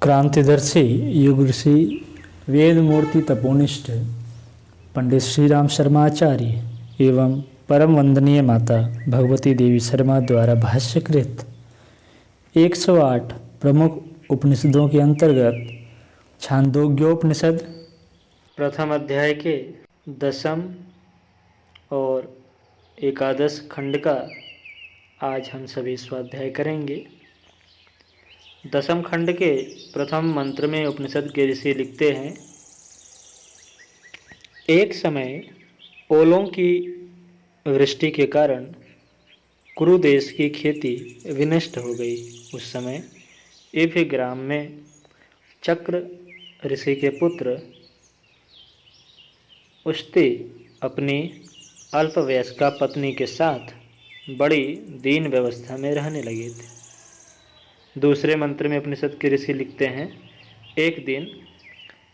क्रांतिदर्शी युग ऋषि वेद मूर्ति तपोनिष्ठ पंडित श्री राम शर्माचार्य एवं परम वंदनीय माता भगवती देवी शर्मा द्वारा भाष्यकृत 108 प्रमुख उपनिषदों के अंतर्गत छांदोग्योपनिषद प्रथम अध्याय के 10 और 11 खंड का आज हम सभी स्वाध्याय करेंगे। 10 खंड के प्रथम मंत्र में उपनिषद के ऋषि लिखते हैं, एक समय ओलों की वृष्टि के कारण कुरु देश की खेती विनष्ट हो गई। उस समय इभ ग्राम में चक्र ऋषि के पुत्र उष्ति अपनी अल्पवयस्का पत्नी के साथ बड़ी दीन व्यवस्था में रहने लगे थे। दूसरे मंत्र में उपनिषद के ऋषि लिखते हैं, एक दिन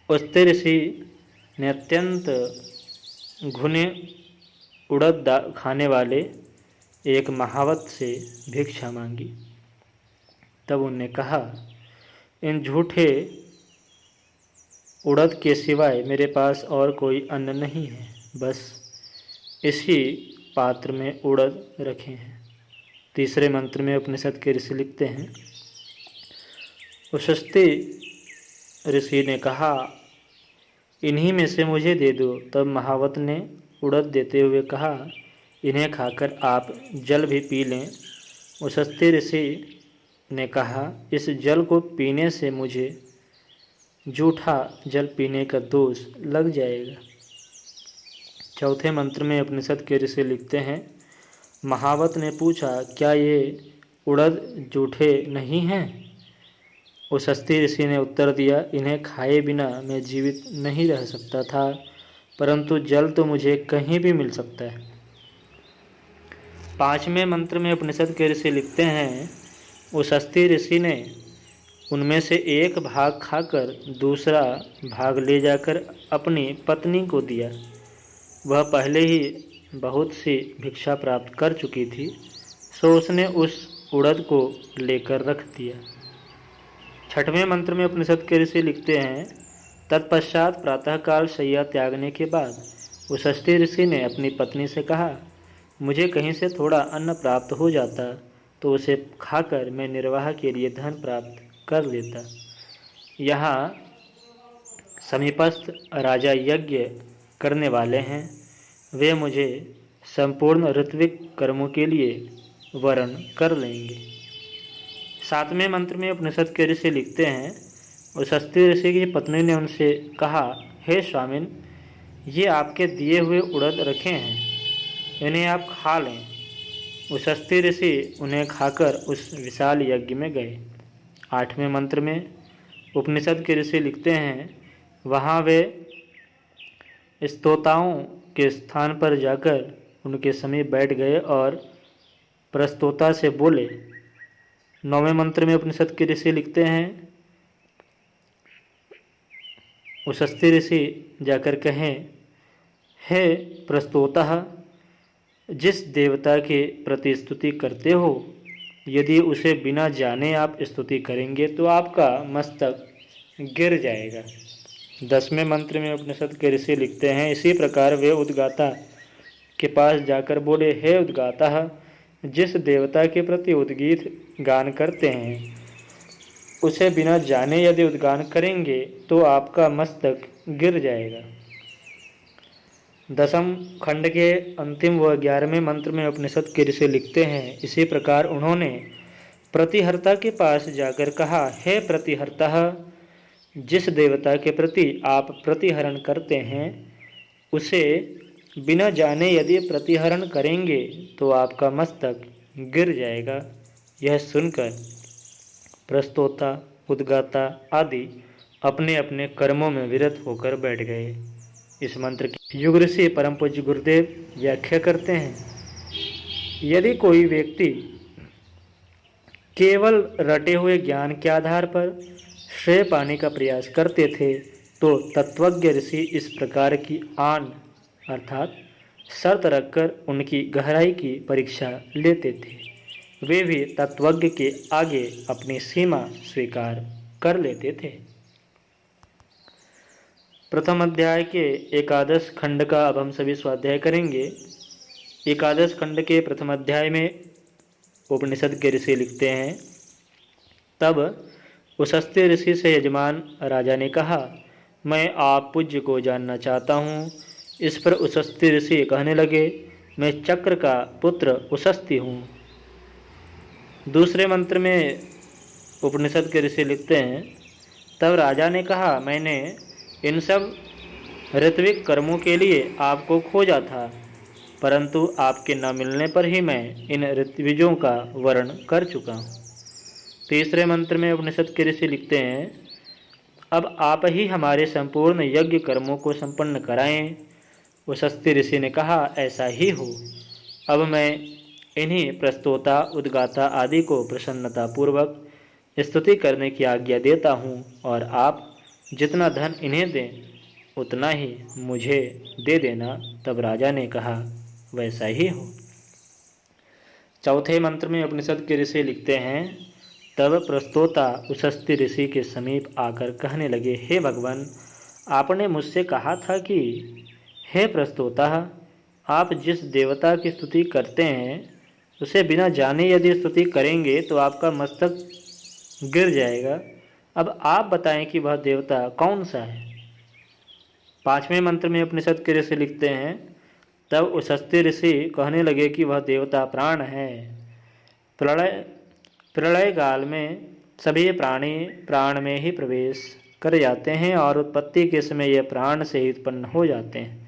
उष्ति ऋषि ने अत्यंत घुने उड़द खाने वाले एक महावत से भिक्षा मांगी। तब उन्होंने कहा, इन झूठे उड़द के सिवाय मेरे पास और कोई अन्न नहीं है, बस इसी पात्र में उड़द रखे हैं। तीसरे मंत्र में उपनिषद के ऋषि लिखते हैं, उष्ति ऋषि ने कहा, इन्हीं में से मुझे दे दो। तब महावत ने उड़द देते हुए कहा, इन्हें खाकर आप जल भी पी लें। उष्ति ऋषि ने कहा, इस जल को पीने से मुझे जूठा जल पीने का दोष लग जाएगा। चौथे मंत्र में उपनिषद के ऋषि लिखते हैं, महावत ने पूछा, क्या ये उड़द जूठे नहीं हैं? उष्ति ऋषि ने उत्तर दिया, इन्हें खाए बिना मैं जीवित नहीं रह सकता था, परंतु जल तो मुझे कहीं भी मिल सकता है। पांचवें मंत्र में उपनिषद के ऋषि लिखते हैं, उष्ति ऋषि ने उनमें से एक भाग खाकर दूसरा भाग ले जाकर अपनी पत्नी को दिया। वह पहले ही बहुत सी भिक्षा प्राप्त कर चुकी थी, सो उसने उस उड़द को लेकर रख दिया। छठवें मंत्र में उपनिषद के ऋषि लिखते हैं, तत्पश्चात प्रातःकाल शैया त्यागने के बाद उष्ति ऋषि ने अपनी पत्नी से कहा, मुझे कहीं से थोड़ा अन्न प्राप्त हो जाता तो उसे खाकर मैं निर्वाह के लिए धन प्राप्त कर लेता। यहाँ समीपस्थ राजा यज्ञ करने वाले हैं, वे मुझे संपूर्ण ऋत्विक कर्मों के लिए वरण कर लेंगे। सातवें मंत्र में उपनिषद के ऋषि लिखते हैं, उष्ति ऋषि की पत्नी ने उनसे कहा, हे स्वामिन, ये आपके दिए हुए उड़द रखे हैं, इन्हें आप खा लें। उष्ति ऋषि उन्हें खाकर उस विशाल यज्ञ में गए। आठवें मंत्र में उपनिषद के ऋषि लिखते हैं, वहाँ वे स्तोताओं के स्थान पर जाकर उनके समीप बैठ गए और प्रस्तोता से बोले। नौवें मंत्र में उपनिषद के ऋषि लिखते हैं, उष्ति ऋषि जाकर कहें, हे प्रस्तोता, जिस देवता के प्रति स्तुति करते हो, यदि उसे बिना जाने आप स्तुति करेंगे तो आपका मस्तक गिर जाएगा। 10वें मंत्र में उपनिषद के ऋषि लिखते हैं, इसी प्रकार वे उद्गाता के पास जाकर बोले, हे उद्गाता, जिस देवता के प्रति उद्गीत गान करते हैं, उसे बिना जाने यदि उद्गान करेंगे तो आपका मस्तक गिर जाएगा। 10 खंड के अंतिम व 11वें मंत्र में उपनिषद के ऋषि लिखते हैं, इसी प्रकार उन्होंने प्रतिहर्ता के पास जाकर कहा, हे प्रतिहर्ता, जिस देवता के प्रति आप प्रतिहरण करते हैं, उसे बिना जाने यदि प्रतिहरण करेंगे तो आपका मस्तक गिर जाएगा। यह सुनकर प्रस्तोता, उद्गाता आदि अपने अपने कर्मों में विरत होकर बैठ गए। इस मंत्र की युग ऋषि परम पूज्य गुरुदेव व्याख्या करते हैं, यदि कोई व्यक्ति केवल रटे हुए ज्ञान के आधार पर श्रेय पाने का प्रयास करते थे तो तत्वज्ञ ऋषि इस प्रकार की आन अर्थात शर्त रखकर उनकी गहराई की परीक्षा लेते थे। वे भी तत्वज्ञ के आगे अपनी सीमा स्वीकार कर लेते थे। प्रथम अध्याय के एकादश खंड का अब हम सभी स्वाध्याय करेंगे। एकादश खंड के प्रथम अध्याय में उपनिषद के ऋषि लिखते हैं, तब उशस्ती ऋषि से यजमान राजा ने कहा, मैं आप पूज्य को जानना चाहता हूँ। इस पर उशस्ती ऋषि कहने लगे, मैं चक्र का पुत्र उशस्ती हूँ। दूसरे मंत्र में उपनिषद के ऋषि लिखते हैं, तब राजा ने कहा, मैंने इन सब ऋत्विक कर्मों के लिए आपको खोजा था, परंतु आपके न मिलने पर ही मैं इन ऋत्विजों का वर्ण कर चुका हूँ। तीसरे मंत्र में उपनिषद के ऋषि लिखते हैं, अब आप ही हमारे संपूर्ण यज्ञ कर्मों को संपन्न कराएं। उशस्ती ऋषि ने कहा, ऐसा ही हो। अब मैं इन्हीं प्रस्तोता, उद्गाता आदि को प्रसन्नतापूर्वक स्तुति करने की आज्ञा देता हूँ, और आप जितना धन इन्हें दें उतना ही मुझे दे देना। तब राजा ने कहा, वैसा ही हो। चौथे मंत्र में उपनिषद के ऋषि लिखते हैं, तब प्रस्तोता उशस्ती ऋषि के समीप आकर कहने लगे, हे भगवान, आपने मुझसे कहा था कि हे प्रस्तोता, आप जिस देवता की स्तुति करते हैं उसे बिना जाने यदि स्तुति करेंगे तो आपका मस्तक गिर जाएगा। अब आप बताएं कि वह देवता कौन सा है। पांचवें मंत्र में उपनिषद के ऋषि लिखते हैं, तब उशस्ती ऋषि कहने लगे कि वह देवता प्राण है। प्रलय काल में सभी प्राणी प्राण में ही प्रवेश कर जाते हैं और उत्पत्ति के समय यह प्राण से ही उत्पन्न हो जाते हैं।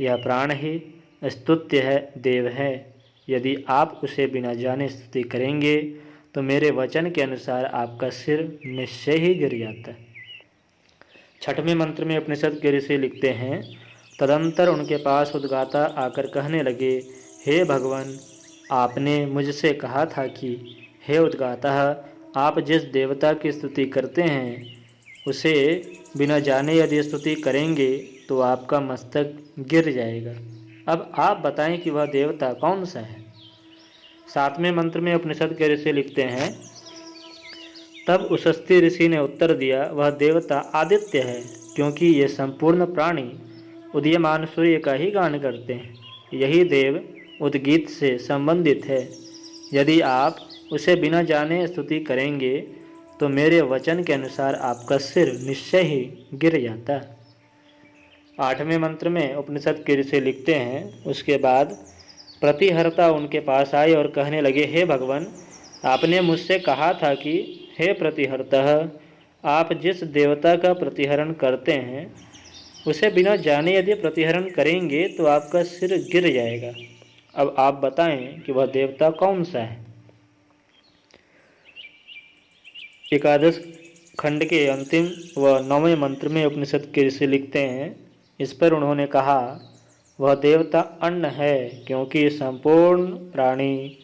यह प्राण ही स्तुत्य है, देव है। यदि आप उसे बिना जाने स्तुति करेंगे तो मेरे वचन के अनुसार आपका सिर निश्चय ही गिर जाता है। छठवें मंत्र में उपनिषद के ऋषि लिखते हैं, तदंतर उनके पास उद्गाता आकर कहने लगे, हे भगवान, आपने मुझसे कहा था कि हे उद्गाता, आप जिस देवता की स्तुति करते हैं उसे बिना जाने यदि स्तुति करेंगे तो आपका मस्तक गिर जाएगा। अब आप बताएं कि वह देवता कौन सा है। सातवें मंत्र में उपनिषद के ऋषि लिखते हैं, तब उशस्ती ऋषि ने उत्तर दिया, वह देवता आदित्य है, क्योंकि ये संपूर्ण प्राणी उदीयमान सूर्य का ही गान करते हैं। यही देव उद्गीत से संबंधित है। यदि आप उसे बिना जाने स्तुति करेंगे तो मेरे वचन के अनुसार आपका सिर निश्चय ही गिर जाता। आठवें मंत्र में उपनिषद के ऋषि लिखते हैं, उसके बाद प्रतिहर्ता उनके पास आए और कहने लगे, हे भगवान, आपने मुझसे कहा था कि हे प्रतिहर्ता, आप जिस देवता का प्रतिहरण करते हैं उसे बिना जाने यदि प्रतिहरण करेंगे तो आपका सिर गिर जाएगा। अब आप बताएं कि वह देवता कौन सा है। एकादश खंड के अंतिम व 9वें मंत्र में उपनिषद के ऋषि लिखते हैं, इस पर उन्होंने कहा, वह देवता अन्न है, क्योंकि संपूर्ण प्राणी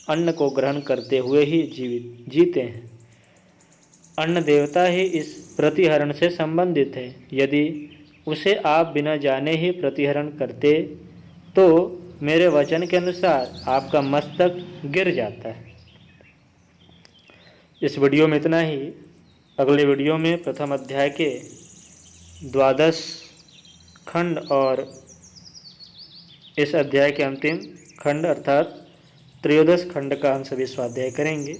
अन्न को ग्रहण करते हुए ही जीते हैं। अन्न देवता ही इस प्रतिहरण से संबंधित है। यदि उसे आप बिना जाने ही प्रतिहरण करते तो मेरे वचन के अनुसार आपका मस्तक गिर जाता है। इस वीडियो में इतना ही। अगले वीडियो में प्रथम अध्याय के 12 खंड और इस अध्याय के अंतिम खंड अर्थात 13 खंड का हम सभी स्वाध्याय करेंगे।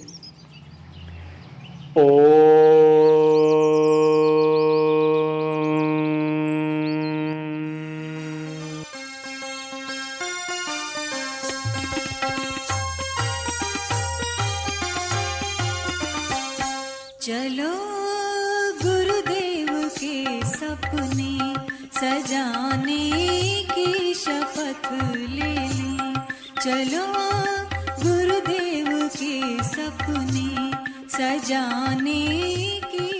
चलो गुरुदेव के सपने सजाने की शपथ ले लें। चलो गुरुदेव के सपने सजाने की